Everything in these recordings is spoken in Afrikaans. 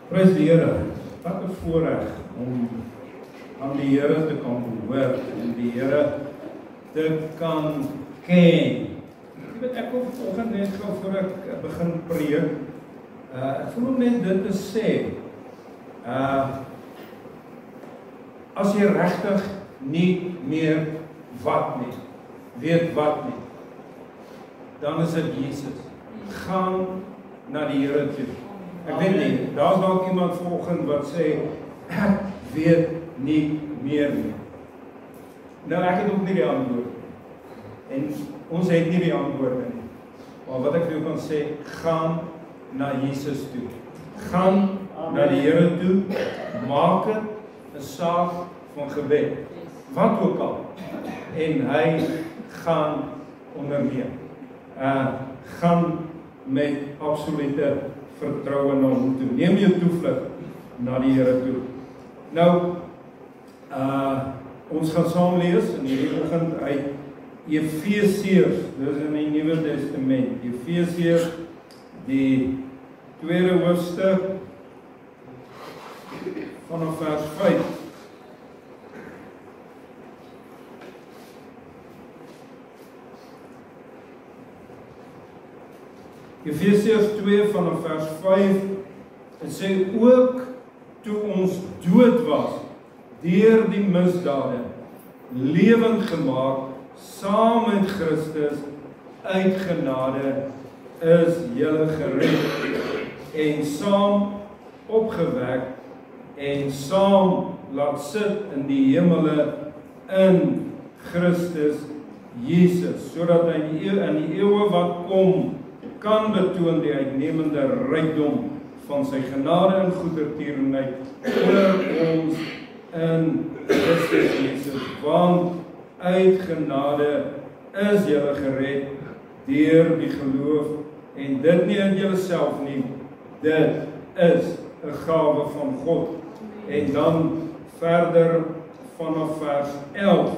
Prys die Here, wat 'n voorreg om aan die Here te kan behoort en die Here te kan ken. Jy weet, ek kom vanoggend net gou voor ek begin preek, ek voel om net dit te sê, as jy regtig nie meer wat nie, weet wat nie, dan is dit Jesus. Gaan na die Here toe. Ek weet nie, daar is dalk iemand vanoggend wat sê, ek weet nie meer nie. Nou, ek het ook nie die antwoord. En ons het nie die antwoorde nie. Maar wat ek vir jou kan sê, gaan na Jesus toe. Gaan na die Here toe, maak het 'n saak van gebed. Wat ook al. En hy gaan onderneem. Gaan met absolute vertroue na hom toe. Neem jou toevlug na die Here toe. Nou, ons gaan saam lees in hierdie oggend uit Efesiërs, dis in die Nuwe Testament. Efesiërs, die 2de hoofstuk vanaf vers 5. Efesiërs 2 vanaf vers 5, het sê ook toe ons dood was, deur die misdade, lewend gemaak, saam met Christus, uit genade, is julle gered, en saam opgewek, en saam laat sit in die hemele, in Christus Jesus, sodat hy in die eeuwe wat kom, kan betoon die uitnemende rykdom van sy genade en goedertierenheid oor ons in Christus Jesus, want uit genade is julle gered deur die geloof, en dit nie in julleself nie, dit is 'n gawe van God. En dan verder vanaf vers 11,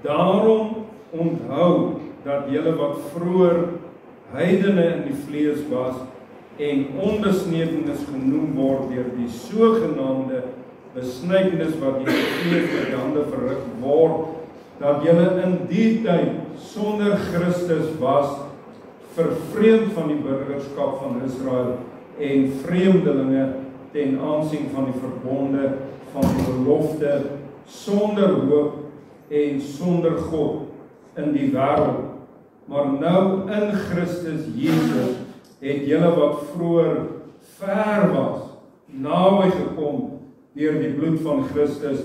daarom onthou dat julle wat vroeër heidene in die vlees was en onbesnedenis genoem word deur die sogenaamde besnydenis wat deur die vlees met die hande verrig word, dat julle in die tyd sonder Christus was, vervreemd van die burgerskap van Israel en vreemdelinge ten aansien van die verbonde van die belofte, sonder hoop en sonder God in die wêreld. Maar nou in Christus Jesus het julle wat vroeër ver was, naby gekom deur die bloed van Christus,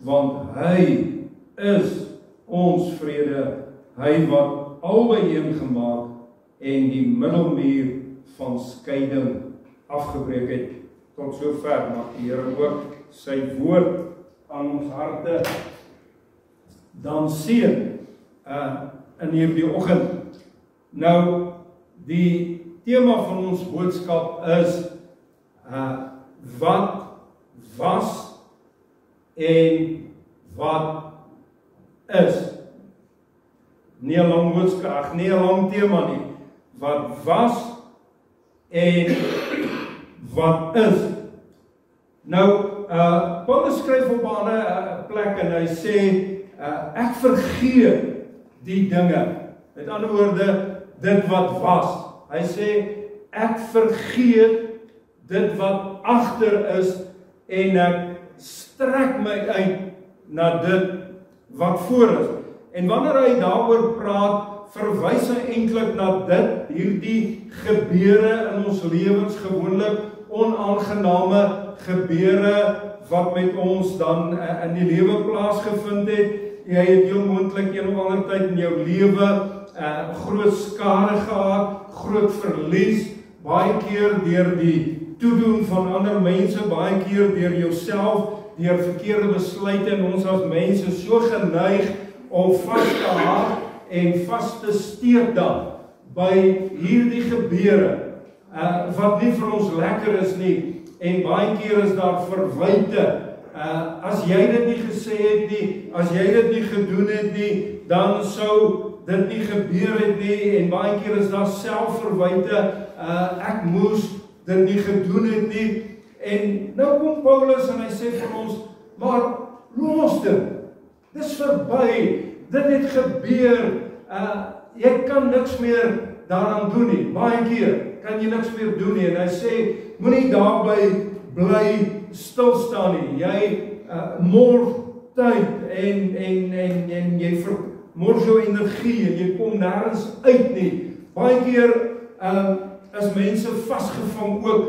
want hy is ons vrede, hy wat albei een gemaak en die middelmuur van skeiding afgebreek het. Tot sover mag die Here ook sy woord aan ons harte dan seën in hierdie oggend. Nou, die tema van ons boodskap is wat was en wat is. Nie 'n lang boodskap, nie 'n lang tema nie. Wat was en wat is. Nou, Paulus skryf op 'n ander plek en hy sê, ek vergeet die dinge. Met ander woorde, dit wat was. Hy sê, ek vergeet dit wat agter is en ek strek my uit na dit wat voor is. En wanneer hy daaroor praat, verwys hy eintlik na dit, hierdie gebeure in ons lewens, gewoonlik onaangename gebeure wat met ons dan in die lewe plaasgevind het. Jy het heel moontlik een of ander tyd in jou lewe groot skade gehad, groot verlies, baie keer deur die toedoen van ander mense, baie keer deur jouself, deur verkeerde besluite, en ons as mense so geneig om vas te hak en vas te steek dan by hierdie gebeure, wat nie vir ons lekker is nie, en baie keer is daar verwyte, as jy dit nie gesê het nie, as jy dit nie gedoen het nie, dan sou dit nie gebeur het nie, en baie keer is daar selfverwyte, ek moes dit nie gedoen het nie. En nou kom Paulus en hy sê vir ons, maar los dit. Dis verby. Dit het gebeur. Jy kan niks meer daaraan doen nie. Baie keer kan jy niks meer doen nie. En hy sê, moenie daarby bly stilstaan nie. Jy mors tyd en jy mors jou energie en jy kom nêrens uit nie. Baie keer is mense vasgevang ook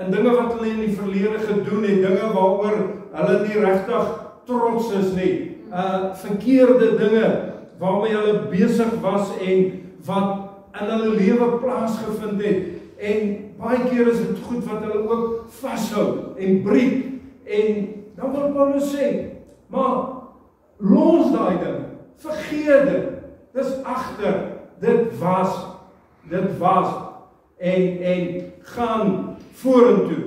in dinge wat hulle in die verlede gedoen het, dinge waaroor hulle nie regtig trots is nie. Verkeerde dinge waarmee hulle besig was en wat in hulle lewe plaasgevind het. En baie keer is dit goed wat hulle ook vashou en breek. En dan wil Paulus sê, maar los daai ding, vergeet dit. Dis agter, dit was en gaan vorentoe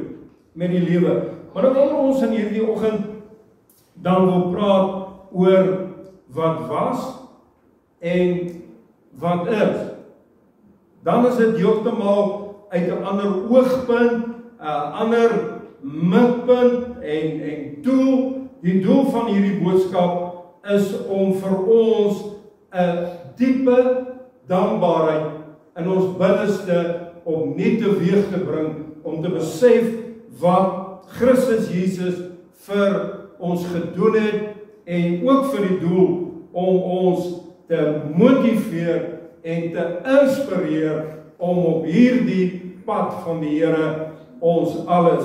met die lewe. Maar dan wil ons in hierdie oggend dan wil praat oor wat was en wat is. Dan is dit heeltemal uit 'n ander oogpunt, 'n ander mikpunt en doel. Die doel van hierdie boodskap is om vir ons 'n diepe dankbaarheid in ons binneste opnuut teweeg te bring, om te besef wat Christus Jesus vir ons gedoen het en ook vir die doel om ons te motiveer en te inspireer om op hierdie pad van die Here ons alles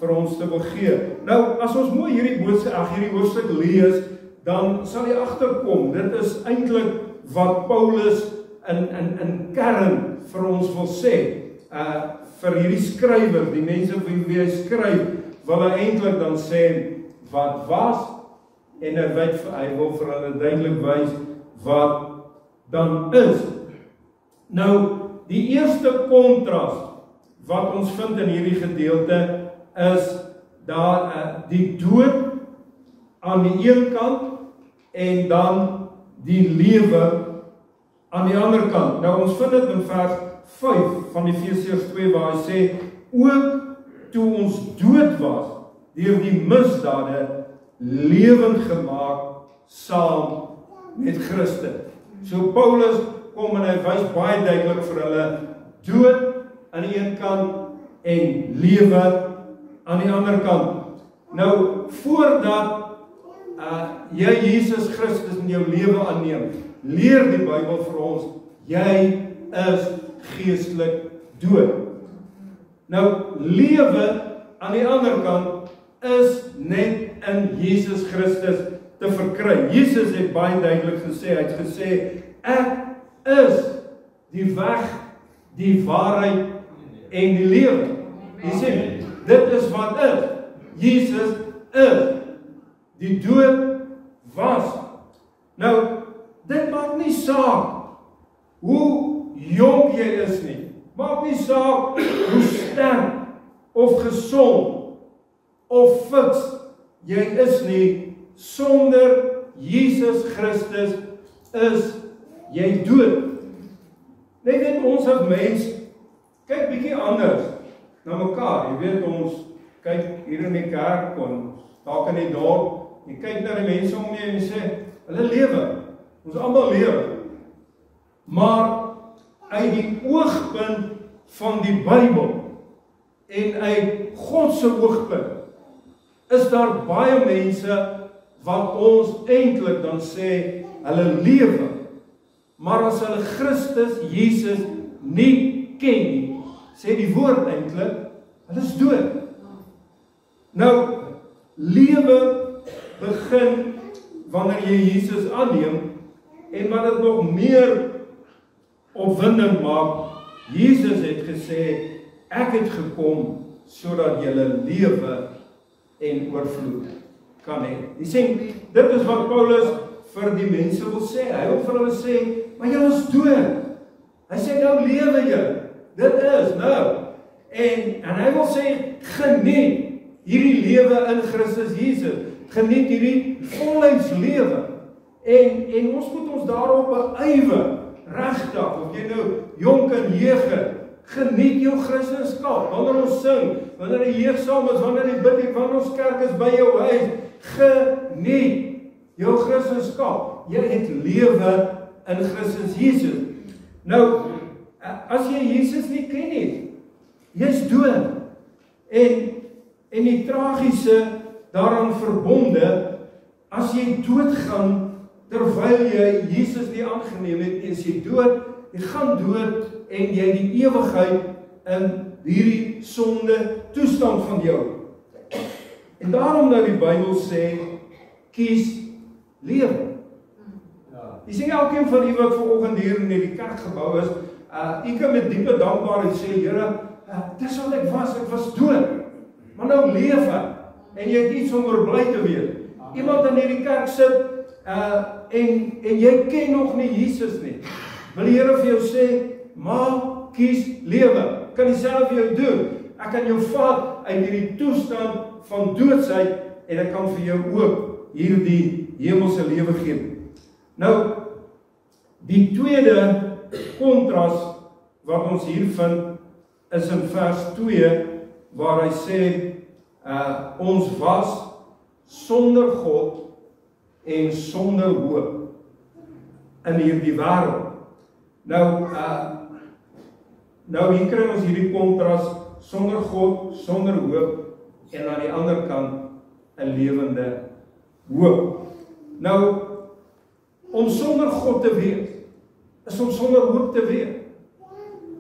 vir ons te begee. Nou, as ons mooi hierdie hoofstuk lees, dan sal jy agterkom, dit is eintlik wat Paulus in kern vir ons wil sê. Vir hierdie skrywer, die mense vir wie hy skryf, wil hy eintlik dan sê wat was en hy wil vir hulle duidelik wys wat dan is. Nou, die eerste kontras wat ons vind in hierdie gedeelte is daar die dood aan die een kant en dan die lewe aan die ander kant. Nou ons vind dit in vers 5 van Efesiërs 2 waar hy sê, ook toe ons dood was deur die misdade lewend gemaak saam met Christus. So Paulus kom en hy wys baie duidelik vir hulle dood aan die een kant en lewe aan die ander kant. Nou, voordat jy Jesus Christus in jou lewe aanneem, leer die Bybel vir ons, jy is geestelik dood. Nou, lewe aan die ander kant is net in Jesus Christus te verkry. Jesus het baie duidelik gesê, hy het gesê, ek is die weg, die waarheid en die lewe. Jy sê, dit is wat is. Jesus is. Die dood was. Nou, dit maak nie saak hoe jonk jy is nie. Maak nie saak hoe sterk of gesond of fiks jy is nie. Sonder Jesus Christus is jy dood. Net ons as mens kyk bietjie anders na mekaar. Jy weet, ons kyk hier in die kerk, ons dalk in die dorp, jy kyk na die mense om jy en jy sê, hulle lewe, ons almal lewe. Maar uit die oogpunt van die Bybel en uit God se oogpunt is daar baie mense wat ons eintlik dan sê hulle lewe, maar as hulle Christus Jesus nie ken nie, sê die woord eintlik, hulle is dood. Nou, lewe begin wanneer jy Jesus aanneem en wat dit nog meer opwindend maak, Jesus het gesê, ek het gekom sodat julle lewe en oorvloed kan hê. Hy sê, dit is wat Paulus vir die mense wil sê. Hy wil vir hulle sê, maar julle is dood. Hy sê, nou lewe julle. Dit is nou. En hy wil sê, geniet hierdie lewe in Christus Jesus. Geniet hierdie volheidslewe. En ons moet ons daarop beywer, regtig, of jy nou jonk en jeug, Geniet jou Christendom. Wanneer ons sing, wanneer die jeug saam is, wanneer die bid, wanneer ons kerk is by jou huis, geniet jou Christendom. Jy het lewe in Christus Jesus. Nou, as jy Jesus nie ken nie, jy's dood. En die tragiese daaraan verbonde, as jy doodgaan terwyl jy Jesus nie aangeneem het, is jy dood, jy gaan dood en jy die ewigheid in hierdie sonde toestand van jou. En daarom nou die Bybel sê, kies lewe. Jy sê elkeen van u wat vanoggend hier in die kerkgebou is, u kan met diepe dankbaarheid sê, Here, dis wat ek was dood, maar nou lewe, en jy het iets om oor bly te wees. Iemand in hierdie kerk sit, en jy ken nog nie Jesus nie. Wil die Here vir jou sê, maar kies lewe. Ek kan dieselfde vir jou doen. Ek kan jou vat uit hierdie toestand van doodsheid, en ek kan vir jou ook hierdie hemelse lewe gee. Nou, die tweede kontras wat ons hier vind, is in vers 2, waar hy sê, ons was sonder God en sonder hoop in hierdie wêreld. Nou hier kry ons hierdie kontras, sonder God, sonder hoop, en aan die ander kant 'n lewende hoop. Nou, om sonder God te wees, is om sonder hoop te wees.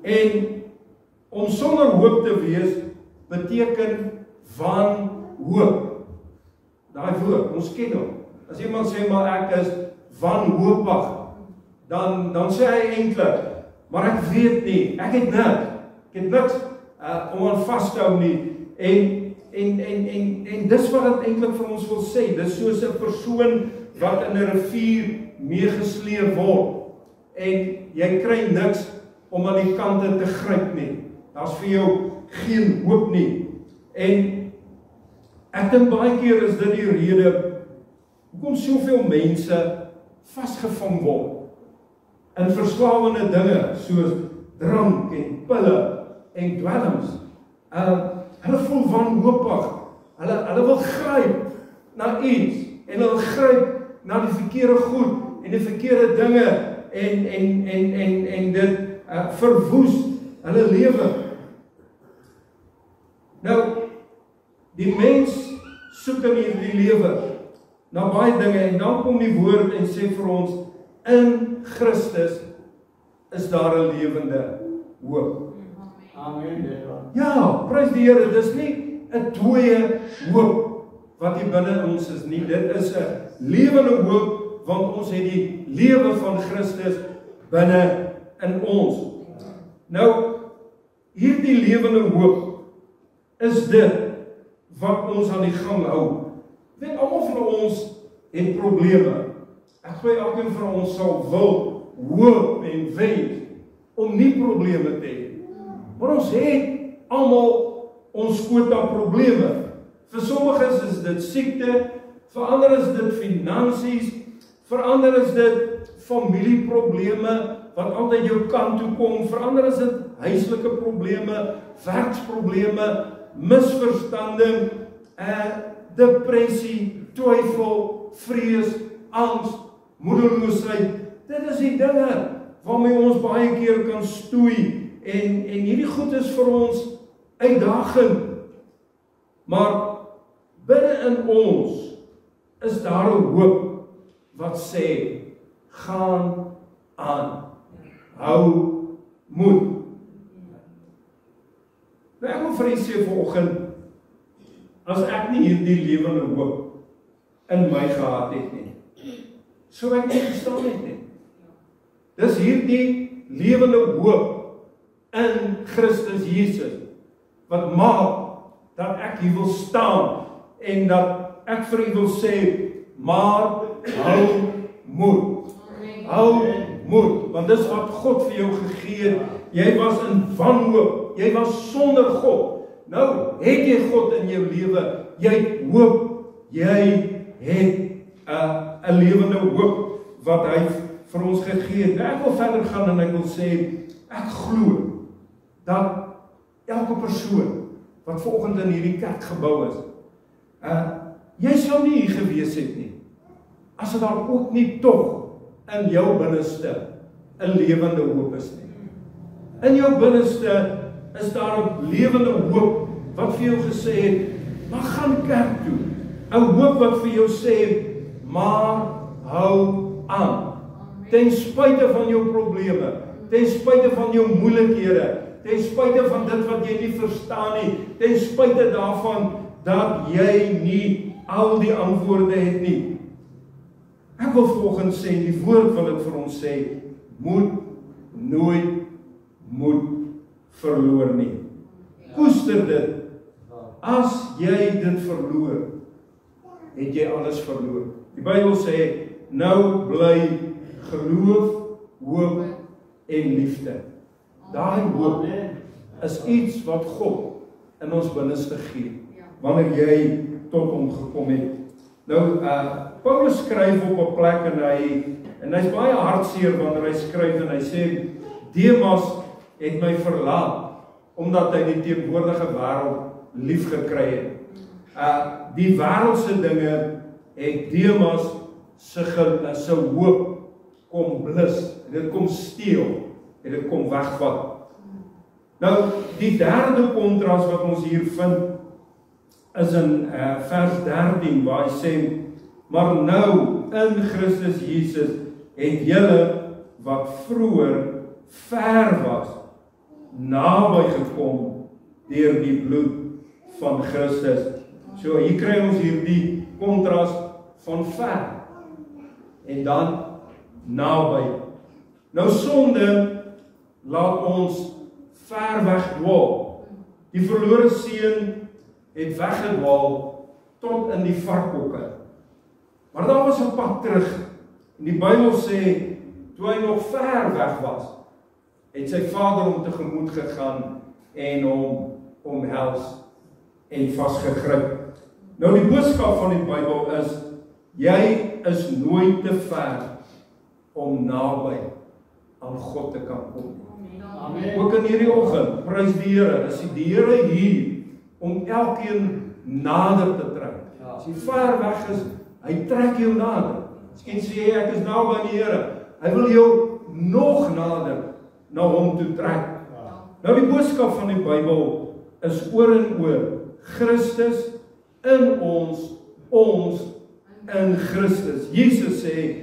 En om sonder hoop te wees, beteken wanhoop. Daai woord, ons ken hom. As iemand sê, maar ek is wanhoopig, dan sê hy eintlik, maar ek weet nie, ek het niks om aan vas te hou nie. En dis wat het eintlik vir ons wil sê, dis soos 'n persoon wat in 'n rivier meegesleep word, en jy kry niks om aan die kante te gryp nie. Daar's vir jou geen hoop nie. En ek dink baie keer is dit die rede hoekom soveel mense vasgevang word in verslawende dinge soos drank en pille en dwelms. Hulle voel wanhoopig. Hulle wil gryp na iets, en hulle gryp na die verkeerde goed en die verkeerde dinge, en dit verwoes hulle lewe. Nou, die mens soek in hierdie lewe na baie dinge, en dan kom die woord en sê vir ons, in Christus is daar 'n lewende hoop. Amen. Ja, prys die Here, dis nie 'n dooie hoop wat hier binne ons is nie, dit is 'n lewende hoop, want ons het die lewe van Christus binne in ons. Nou, hierdie lewende hoop is dit wat ons aan die gang hou. Weet, almal van ons het probleme. Ek glo elkeen van ons sal wil hoop en wens om nie probleme te hê. Maar ons het almal ons quota probleme. Vir sommiges is dit siekte, vir ander is dit finansies, vir ander is dit familieprobleme wat altyd jou kant toe kom, vir ander is dit huislike probleme, werksprobleme, misverstande, depressie, twyfel, vrees, angs, moedeloosheid. Dit is die dinge waarmee ons baie keer kan stoei, en hierdie goed is vir ons uitdagend. Maar binne in ons is daar 'n hoop wat sê, gaan aan, hou moed. Nou ek wil vir u sê vanoggend, as ek nie hierdie lewende hoop in my gehad het nie, sou ek nie gestaan het nie. Dis hierdie lewende hoop in Christus Jesus wat maak dat ek hier wil staan en dat ek vir u wil sê, maar hou moed. Hou moed, want dis wat God vir jou gegee het. Jy was in wanhoop, jy was sonder God. Nou het jy God in jou lewe, jy het hoop, jy het 'n lewende hoop wat hy vir ons gegee het. Nou ek wil verder gaan en ek wil sê, ek glo dat elke persoon wat vanoggend in hierdie kerkgebou is, jy sou nie hier gewees het nie, as dit daar ook nie tog in jou binneste 'n lewende hoop is nie. In jou binneste is daar 'n lewende hoop wat vir jou gesê het, maar gaan kerk toe. 'n Hoop wat vir jou sê, maar hou aan. Ten spyte van jou probleme, ten spyte van jou moeilikhede, ten spyte van dit wat jy nie verstaan nie, ten spyte daarvan dat jy nie al die antwoorde het nie. Ek wil vanoggend sê, die woord wat dit vir ons sê, moet nooit verloor nie. Koester dit. As jy dit verloor, het jy alles verloor. Die Bybel sê, nou bly geloof, hoop en liefde. Daai hoop is iets wat God in ons binneste gee, wanneer jy tot hom gekom het. Nou, Paulus skryf op 'n plek en hy's baie hartseer wanneer hy skryf en hy sê, Demas het my verlaat, omdat hy die teenwoordige wêreld lief gekry het. Die wêreldse dinge het Demas se hoop kom blus, dit kom steel, en dit kom wegvat. Nou, die derde kontras wat ons hier vind, is in vers 13, waar hy sê, maar nou, in Christus Jesus, het julle, wat vroeër ver was, naby gekom, deur die bloed van Christus. So, hier kry ons hier die kontras van ver, en dan naby. Nou sonde laat ons ver wegdwaal. Die verlore seun het weggedwaal tot in die varkhokke. Maar daar was 'n pad terug. En die Bybel sê, toe hy nog ver weg was, het sy vader hom tegemoet gegaan en hom omhels en vasgegryp. Nou die boodskap van die Bybel is, jy is nooit te ver om naby aan God te kan kom. Amen. Ook in hierdie oggend, prys die Here, is die Here hier om elkeen nader te trek. As jy ver weg is, hy trek jou nader. Miskien sê jy, ek is nou by die Here. Hy wil jou nog nader na hom toe trek. Nou die boodskap van die Bybel is oor en oor Christus in ons in Christus. Jesus sê,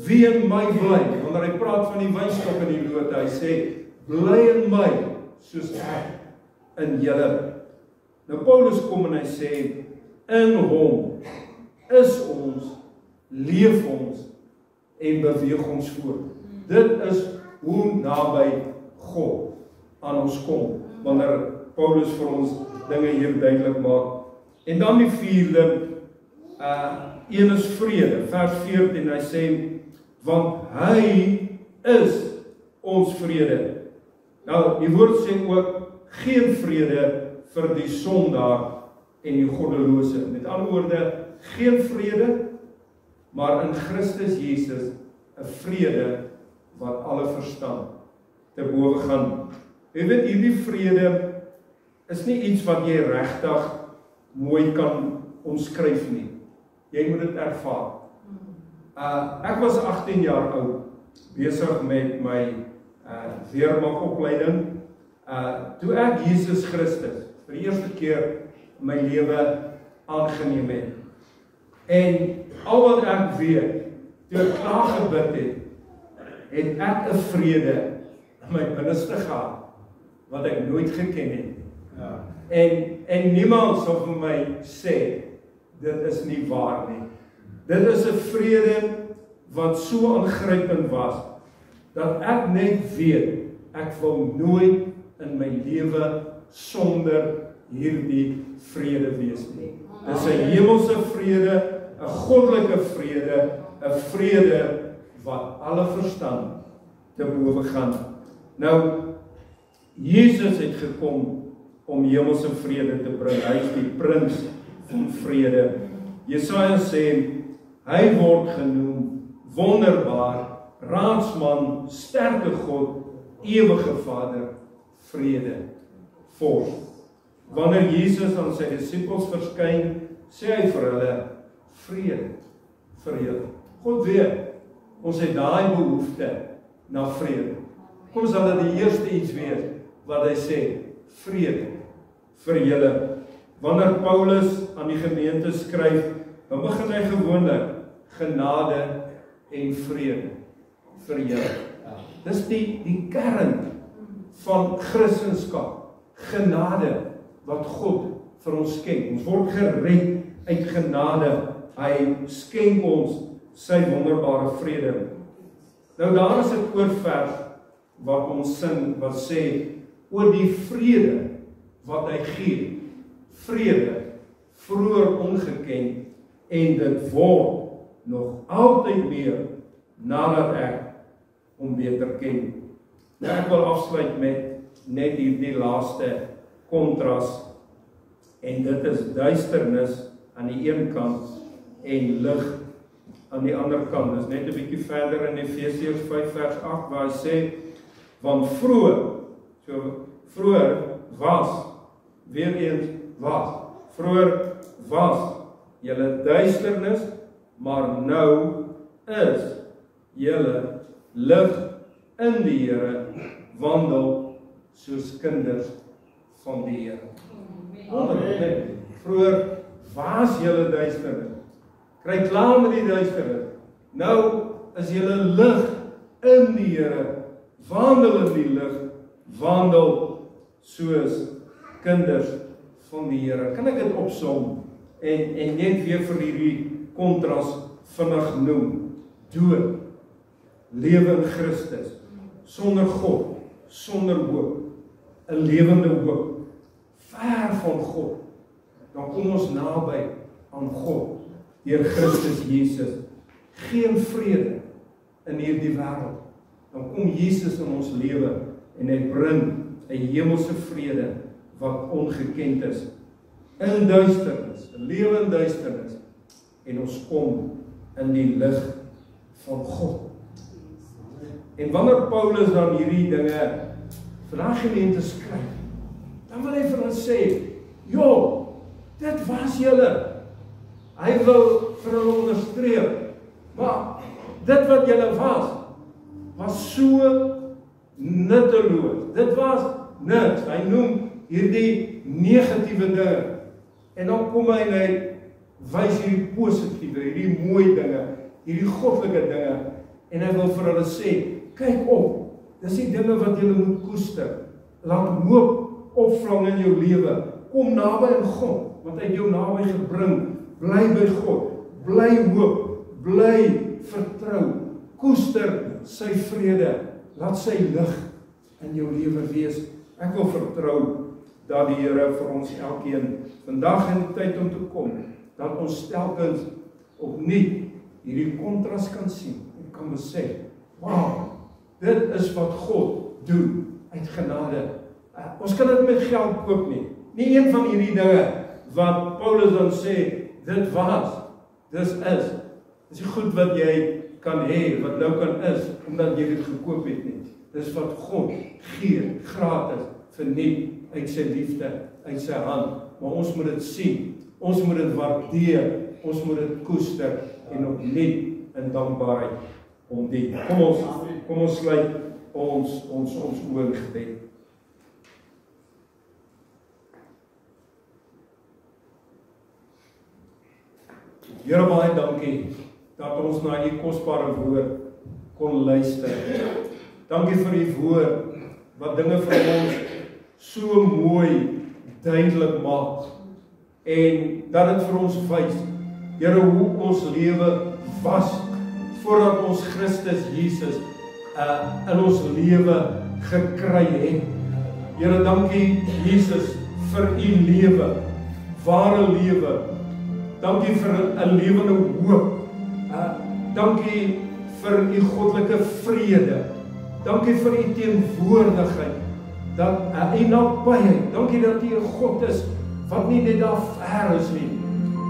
wie in my bly, wanneer hy praat van die wynstok en die lote, hy sê, bly in my, soos ek in julle. Nou Paulus kom en hy sê, in hom is ons, leef ons en beweeg ons voort. Dit is hoe naby God aan ons kom, wanneer Paulus vir ons dinge hier duidelik maak. En dan die vierde, een is vrede, vers 14, hy sê, want hy is ons vrede. Nou, die woord sê ook, geen vrede vir die sondaar en die goddelose. Met ander woorde, geen vrede, maar in Christus Jesus 'n vrede wat alle verstand te bowe gaan. Jy weet, hierdie vrede is nie iets wat jy regtig mooi kan omskryf nie. Jy moet dit ervaar. Ek was 18 jaar oud, besig met my weermagopleiding, toe ek Jesus Christus vir die eerste keer in my lewe aangeneem het. En al wat ek weet, toe ek klaar gebid het ek 'n vrede in my binneste gehad, wat ek nooit geken het. En niemand sal vir my sê, dit is nie waar nie. Dit is 'n vrede wat so aangrypend was, dat ek net weet, ek wil nooit in my lewe sonder hierdie vrede wees nie. Dit is 'n hemelse vrede, 'n goddelike vrede, 'n vrede wat alle verstand te bowe gaan. Nou, Jesus het gekom om hemelse vrede te bring. Hy is die prins van vrede. Jesaja sê, hy word genoem wonderbaar, raadsman, sterke God, ewige Vader, vrede vors. Wanneer Jesus aan sy disippels verskyn, sê hy vir hulle, vrede vir julle. God weet, ons het daai behoefte na vrede. Kom sal dit die eerste iets wees, wat hy sê, vrede vir julle. Wanneer Paulus aan die gemeente skryf, dan begin hy gewoonlik, genade en vrede vir julle. Dis die kern van Christendom, genade wat God vir ons skenk. Ons word gered uit genade. Hy skenk ons sy wonderbare vrede. Nou daar is 'n oorvers wat ons sing, wat sê, oor die vrede wat hy gee. Vrede, vroeër ongeken, en dit word nog altyd meer, nadat ek hom beter ken. Nou ek wil afsluit met net hierdie laaste kontras, en dit is duisternis aan die een kant, en lig aan die ander kant. Dis net 'n bietjie verder in Efesiërs 5 vers 8, waar hy sê, want vroeër was, weer eens vroeër was julle duisternis, maar nou is julle lig in die Here, wandel soos kinders van die Here. Amen. Vroeër was julle duisternis. Kry klaar met die duisternis. Nou is julle lig in die Here, wandel in die lig, wandel soos kinders van die Here. Kan ek dit opsom en net weer vir hierdie kontras vinnig noem? Dood, lewe in Christus, sonder God, sonder hoop, 'n lewende hoop, ver van God. Dan kom ons naby aan God deur Christus Jesus. Geen vrede in hierdie wêreld. Dan kom Jesus in ons lewe en hy bring 'n hemelse vrede wat ongekend is. In duisternis, 'n lewe in duisternis, en ons kom in die lig van God. En wanneer Paulus dan hierdie dinge vir daai gemeente skryf, dan wil hy vir hulle sê, joh, dit was julle. Hy wil vir hulle onderstreep, maar dit wat julle was so nutteloos. Dit was niks. Hy noem hierdie negatiewe dinge. En dan kom hy en hy wys hierdie positiewe, hierdie mooi dinge, hierdie goddelike dinge. En hy wil vir hulle sê, kyk op, dis die dinge wat julle moet koester. Laat hoop opvang in jou lewe. Kom naby aan God, want hy het jou naby gebring. Bly by God, bly hoop, bly vertrou. Koester sy vrede. Laat sy lig in jou lewe wees. Ek wil vertrou dat die Here vir ons elkeen vandag in die tyd om te kom, dat ons telkens opnuut hierdie kontras kan sien en kan besef, wow, dit is wat God doen uit genade. Ons kan dit met geld koop nie. Nie een van hierdie dinge wat Paulus dan sê, dit was, dis is. Dis die goed wat jy kan hê, wat nou kan is, omdat jy dit gekoop het nie. Dis wat God gee, gratis, verniet, uit sy liefde, uit sy hand. Maar ons moet dit sien, ons moet dit waardeer, ons moet dit koester, en opnuut in dankbaarheid om die. Kom ons sluit ons oë in gebed. Here, baie dankie dat ons na die kosbare woord kon luister. Dankie vir die woord wat dinge vir ons so mooi duidelik maak en dat dit vir ons wys, Here, hoe ons lewe was voordat ons Christus Jesus in ons lewe gekry het. Here, dankie Jesus vir u lewe, ware lewe. Dankie vir 'n lewende hoop. Dankie vir u goddelike vrede. Dankie vir u teenwoordigheid. Dat u nabyheid. Dankie dat u 'n God is wat nie net daar ver is nie,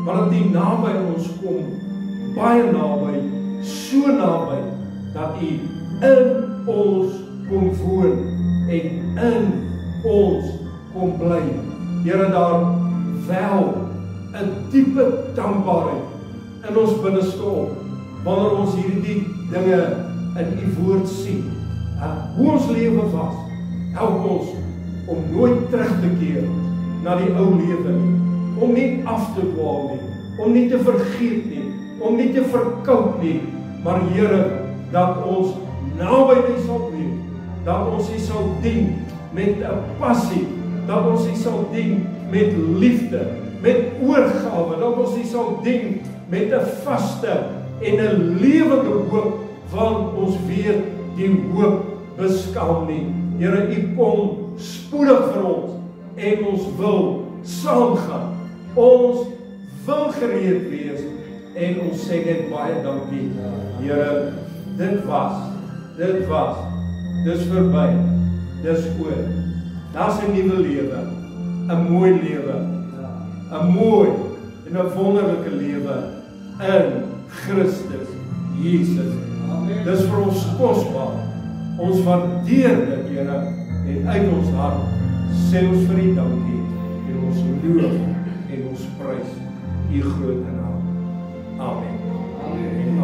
maar dat u naby ons kom, baie naby, so naby dat u in ons kom woon en in ons kom bly. Here, daar wel 'n diepe dankbaarheid in ons binneste op, wanneer ons hierdie dinge in U woord sien. Hoe ons lewe was, help ons om nooit terug te keer na die ou lewe nie, om nie af te dwaal nie, om nie te vergeet nie, om nie te verkoop nie, maar Here, dat ons naby U sal wees, dat ons U sal dien met 'n passie, dat ons U sal dien met liefde, met oorgawe, dat ons U sal dien met 'n vaste en 'n lewende hoop, want ons weet die hoop beskaam nie. Here, U kom spoedig vir ons en ons wil saamgaan. Ons wil gereed wees en ons sê net baie dankie. Here, dit was, dis verby, dis oor. Daar's 'n nuwe lewe, 'n mooi lewe, 'n mooi en 'n wonderlike lewe in Christus Jesus. Amen. Dis vir ons kosbaar. Ons waardeer dit, Here, en uit ons hart sê ons vir U dankie en ons loof en ons prys U groot naam. Amen. Amen.